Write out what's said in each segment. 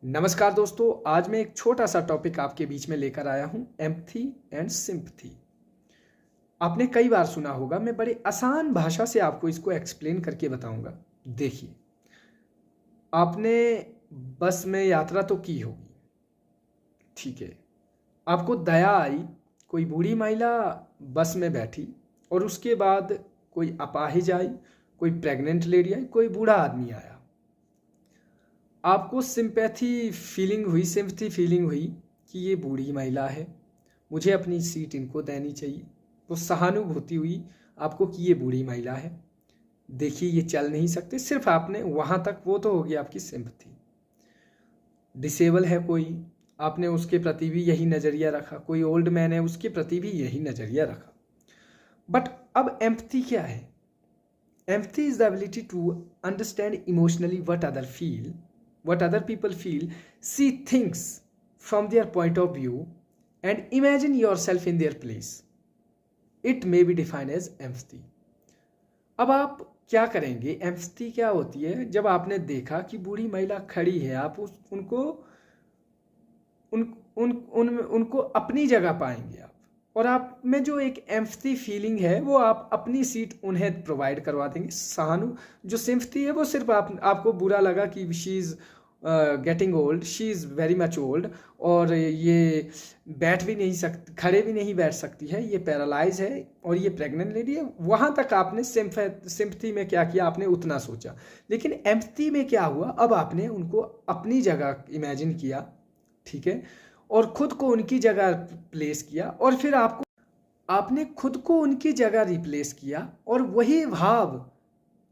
नमस्कार दोस्तों, आज मैं एक छोटा सा टॉपिक आपके बीच में लेकर आया हूं, एम्पैथी एंड सिंपैथी। आपने कई बार सुना होगा, मैं बड़े आसान भाषा से आपको इसको एक्सप्लेन करके बताऊंगा। देखिए, आपने बस में यात्रा तो की होगी, ठीक है। आपको दया आई, कोई बूढ़ी महिला बस में बैठी और उसके बाद कोई अपाहिज आई, कोई प्रेग्नेंट लेडी आई, कोई बूढ़ा आदमी आया। आपको सिंपैथी फीलिंग हुई, सिंपैथी फीलिंग हुई कि ये बूढ़ी महिला है, मुझे अपनी सीट इनको देनी चाहिए। तो सहानुभूति हुई आपको कि ये बूढ़ी महिला है, देखिए ये चल नहीं सकते। सिर्फ आपने वहाँ तक, वो तो हो गई आपकी सिंपैथी। डिसेबल है कोई, आपने उसके प्रति भी यही नज़रिया रखा। कोई ओल्ड मैन है, उसके प्रति भी यही नज़रिया रखा। बट अब एम्पैथी क्या है? Empathy is the ability to understand emotionally what other people feel, see things from their point of view, and imagine yourself in their place. It may be defined as empathy. अब आप क्या करेंगे? Empathy क्या होती है? जब आपने देखा कि बूढ़ी महिला खड़ी है, आप उनको अपनी जगह पाएंगे आप, और आप में जो एक एम्पैथी फीलिंग है वो आप अपनी सीट उन्हें प्रोवाइड करवा देंगे। जो सिंपैथी है वो सिर्फ आपको बुरा लगा कि she is getting old, she is very much old, और ये बैठ भी नहीं सकती, खड़े भी नहीं बैठ सकती है, ये पैरालाइज है और ये प्रेग्नेंट लेडी है। वहाँ तक आपने सिंपैथी में क्या किया? आपने उतना सोचा। लेकिन एम्पैथी में क्या हुआ? अब आपने उनको अपनी जगह इमेजिन किया, ठीक है, और खुद को उनकी जगह प्लेस किया, और फिर आपने खुद को उनकी जगह रिप्लेस किया, और वही भाव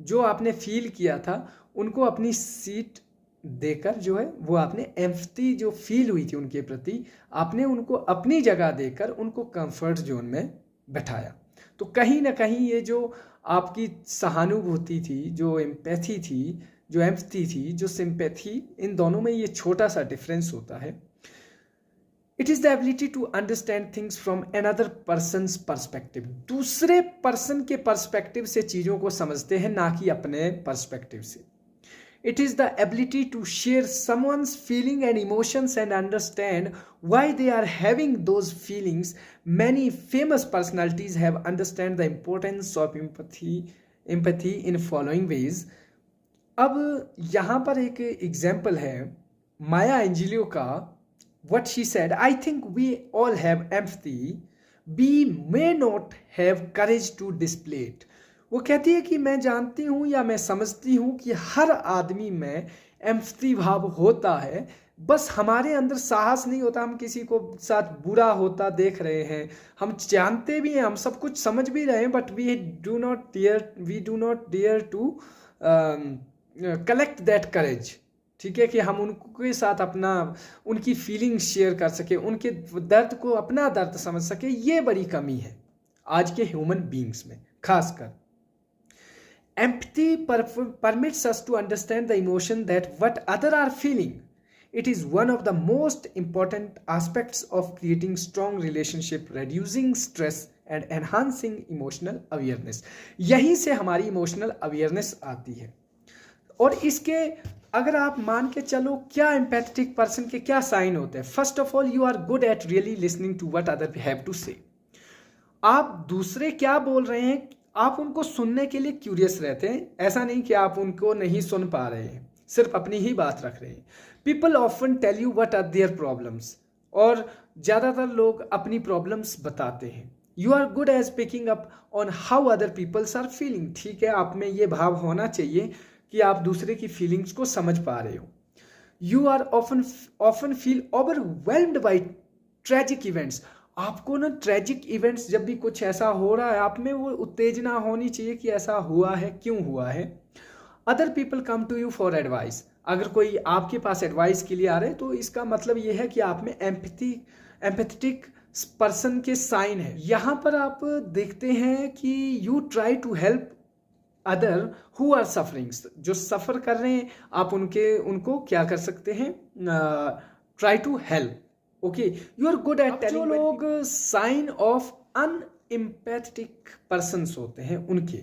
जो आपने फील किया था उनको अपनी सीट देकर, जो है वो आपने एम्पैथी जो फील हुई थी उनके प्रति, आपने उनको अपनी जगह देकर उनको कंफर्ट जोन में बैठाया। तो कहीं ना कहीं ये जो आपकी सहानुभूति थी, जो एम्पैथी थी, जो एम्पैथी थी, जो सिंपैथी, इन दोनों में ये छोटा सा डिफरेंस होता है। It is the ability to understand things from another person's perspective. दूसरे पर्सन के पर्सपेक्टिव से चीजों को समझते हैं, ना कि अपने पर्सपेक्टिव से। It is the ability to share someone's feeling and emotions and understand why they are having those feelings. Many famous personalities have understand the importance of empathy in following ways. अब यहाँ पर एक example है माया एंजेलियो का। What she said, I think we all have empathy. We may not have courage to display it. वो कहती है कि मैं जानती हूँ या मैं समझती हूँ कि हर आदमी में एम्पैथी भाव होता है, बस हमारे अंदर साहस नहीं होता। हम किसी को साथ बुरा होता देख रहे हैं, हम जानते भी हैं, हम सब कुछ समझ भी रहे हैं, but we do not dare to collect that courage, ठीक है, कि हम उनके साथ अपना उनकी फीलिंग्स शेयर कर सके, उनके दर्द को अपना दर्द समझ सके। ये बड़ी कमी है आज के ह्यूमन बीइंग्स में खासकर। Empathy permits us to understand the emotion that what others are feeling. It is one of the most important aspects of creating strong relationship, reducing stress and enhancing emotional awareness. यहीं से हमारी emotional awareness आती है। और इसके अगर आप मान के चलो, क्या empathetic person के क्या साइन होते हैं? First of all, you are good at really listening to what others have to say. आप दूसरे क्या बोल रहे हैं, आप उनको सुनने के लिए क्यूरियस रहते हैं। ऐसा नहीं कि आप उनको नहीं सुन पा रहे हैं, सिर्फ अपनी ही बात रख रहे हैं। People often tell you what are their problems, और ज़्यादातर लोग अपनी प्रॉब्लम्स बताते हैं। You are good as picking up on how other peoples are feeling, ठीक है, आप में ये भाव होना चाहिए कि आप दूसरे की फीलिंग्स को समझ पा रहे हो। You are often feel overwhelmed by tragic events. आपको ना ट्रेजिक इवेंट्स, जब भी कुछ ऐसा हो रहा है, आप में वो उत्तेजना होनी चाहिए कि ऐसा हुआ है, क्यों हुआ है। Other people come to you for advice. अगर कोई आपके पास एडवाइस के लिए आ रहे हैं तो इसका मतलब ये है कि आप में एम्पैथेटिक पर्सन के साइन है। यहाँ पर आप देखते हैं कि you try to help other who are sufferings. जो सफ़र कर रहे हैं आप उनको क्या कर सकते हैं? Try to help. Okay, you are good at telling. जो लोग साइन ऑफ अनएम्पैथेटिक पर्सन्स होते हैं उनके,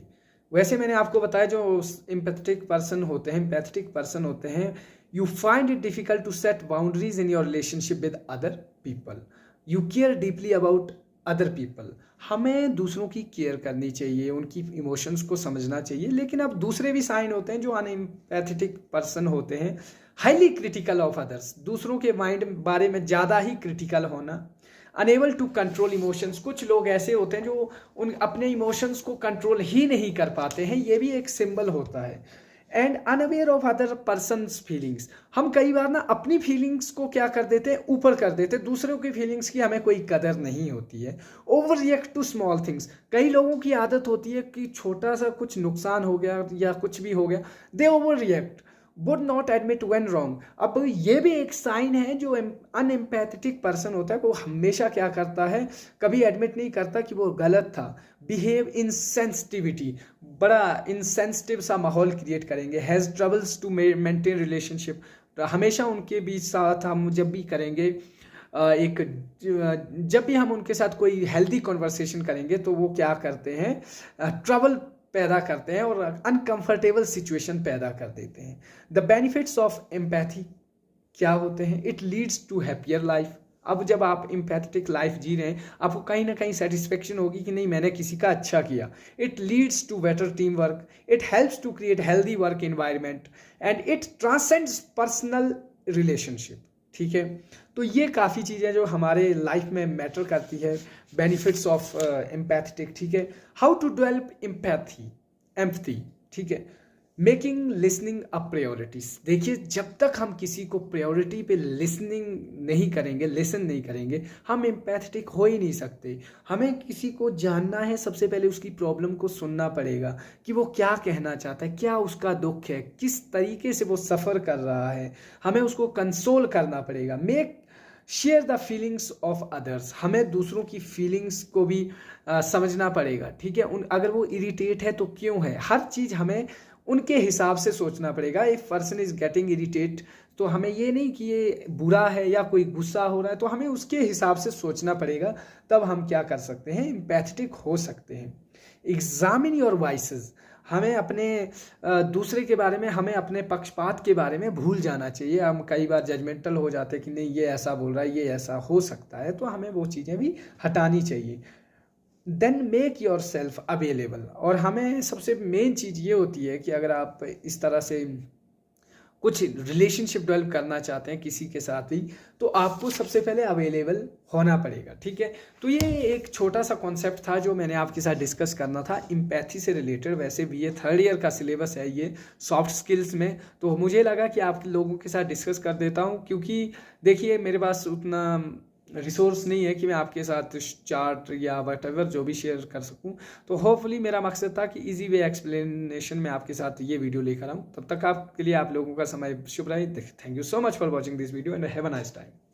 वैसे मैंने आपको बताया जो एम्पैथेटिक पर्सन होते हैं You find it difficult to set boundaries in your relationship with other people. You care deeply about other people. हमें दूसरों की केयर करनी चाहिए, उनकी इमोशंस को समझना चाहिए, लेकिन अब दूसरे भी साइन होते हैं जो अनएम्पैथेटिक पर्सन होते हैं, हाईली क्रिटिकल ऑफ अदर्स, दूसरों के माइंड बारे में ज़्यादा ही क्रिटिकल होना, अनेबल टू कंट्रोल इमोशंस, कुछ लोग ऐसे होते हैं जो उन अपने इमोशंस को कंट्रोल ही नहीं कर पाते हैं, ये भी एक सिंबल होता है। And unaware of other persons feelings, हम कई बार ना अपनी फीलिंग्स को क्या कर देते हैं, ऊपर कर देते हैं, दूसरों की फीलिंग्स की हमें कोई कदर नहीं होती है। Overreact to small things, कई लोगों की आदत होती है कि छोटा सा कुछ नुकसान हो गया या कुछ भी हो गया, they overreact, would not admit when wrong. अब ये भी एक साइन है, जो अनएम्पैथेटिक पर्सन होता है वो हमेशा क्या करता है, कभी एडमिट नहीं करता कि वो गलत था। बिहेव इनसेंसिटिविटी, बड़ा इनसेंसिटिव सा माहौल क्रिएट करेंगे। Has troubles to maintain relationship, हमेशा उनके बीच साथ हम जब भी करेंगे जब भी हम उनके साथ कोई हेल्दी कॉन्वर्सेशन करेंगे तो वो क्या करते हैं, ट्रबल पैदा करते हैं और अनकंफर्टेबल सिचुएशन पैदा कर देते हैं। द बेनिफिट्स ऑफ एम्पैथी क्या होते हैं, it leads to happier life. अब जब आप एम्पैथेटिक लाइफ जी रहे हैं, आपको कहीं ना कहीं सेटिस्फेक्शन होगी कि नहीं मैंने किसी का अच्छा किया। It leads to better team work, it helps to create healthy work environment and it transcends personal relationship. ठीक है, तो ये काफ़ी चीज़ें जो हमारे लाइफ में मैटर करती है, बेनिफिट्स ऑफ एम्पैथेटिक। ठीक है, हाउ टू डेवलप एम्पैथी। ठीक है, मेकिंग लिसनिंग अ प्रायोरिटीज। देखिए, जब तक हम किसी को प्रायोरिटी पे लिसनिंग नहीं करेंगे, लिसन नहीं करेंगे, हम एम्पैथेटिक हो ही नहीं सकते। हमें किसी को जानना है, सबसे पहले उसकी प्रॉब्लम को सुनना पड़ेगा कि वो क्या कहना चाहता है, क्या उसका दुख है, किस तरीके से वो सफ़र कर रहा है, हमें उसको कंसोल करना पड़ेगा। Share the feelings of others, हमें दूसरों की फीलिंग्स को भी समझना पड़ेगा। ठीक है, अगर वो इरिटेट है तो क्यों है, हर चीज़ हमें उनके हिसाब से सोचना पड़ेगा। If person is getting irritate, तो हमें ये नहीं कि ये बुरा है या कोई गुस्सा हो रहा है, तो हमें उसके हिसाब से सोचना पड़ेगा, तब हम क्या कर सकते हैं, एम्पैथेटिक हो सकते हैं। एग्जामिन योर वॉइसेस, हमें अपने दूसरे के बारे में, हमें अपने पक्षपात के बारे में भूल जाना चाहिए। हम कई बार जजमेंटल हो जाते हैं कि नहीं ये ऐसा बोल रहा है, ये ऐसा हो सकता है, तो हमें वो चीज़ें भी हटानी चाहिए। Then make yourself available, और हमें सबसे मेन चीज़ ये होती है कि अगर आप इस तरह से कुछ रिलेशनशिप डेवलप करना चाहते हैं किसी के साथ ही, तो आपको सबसे पहले अवेलेबल होना पड़ेगा। ठीक है, तो ये एक छोटा सा कॉन्सेप्ट था जो मैंने आपके साथ डिस्कस करना था एम्पैथी से रिलेटेड। वैसे भी ये 3rd ईयर का सिलेबस है ये सॉफ्ट स्किल्स में, तो मुझे लगा कि आप लोगों के साथ डिस्कस कर देता हूँ, क्योंकि देखिए मेरे पास उतना रिसोर्स नहीं है कि मैं आपके साथ चार्ट या व्हाटएवर जो भी शेयर कर सकूं। तो होपफुली मेरा मकसद था कि इजी वे एक्सप्लेनेशन में आपके साथ ये वीडियो लेकर आऊं। तब तक आपके लिए आप लोगों का समय शुभ रहे। Thank you so much for watching this video and have a nice time.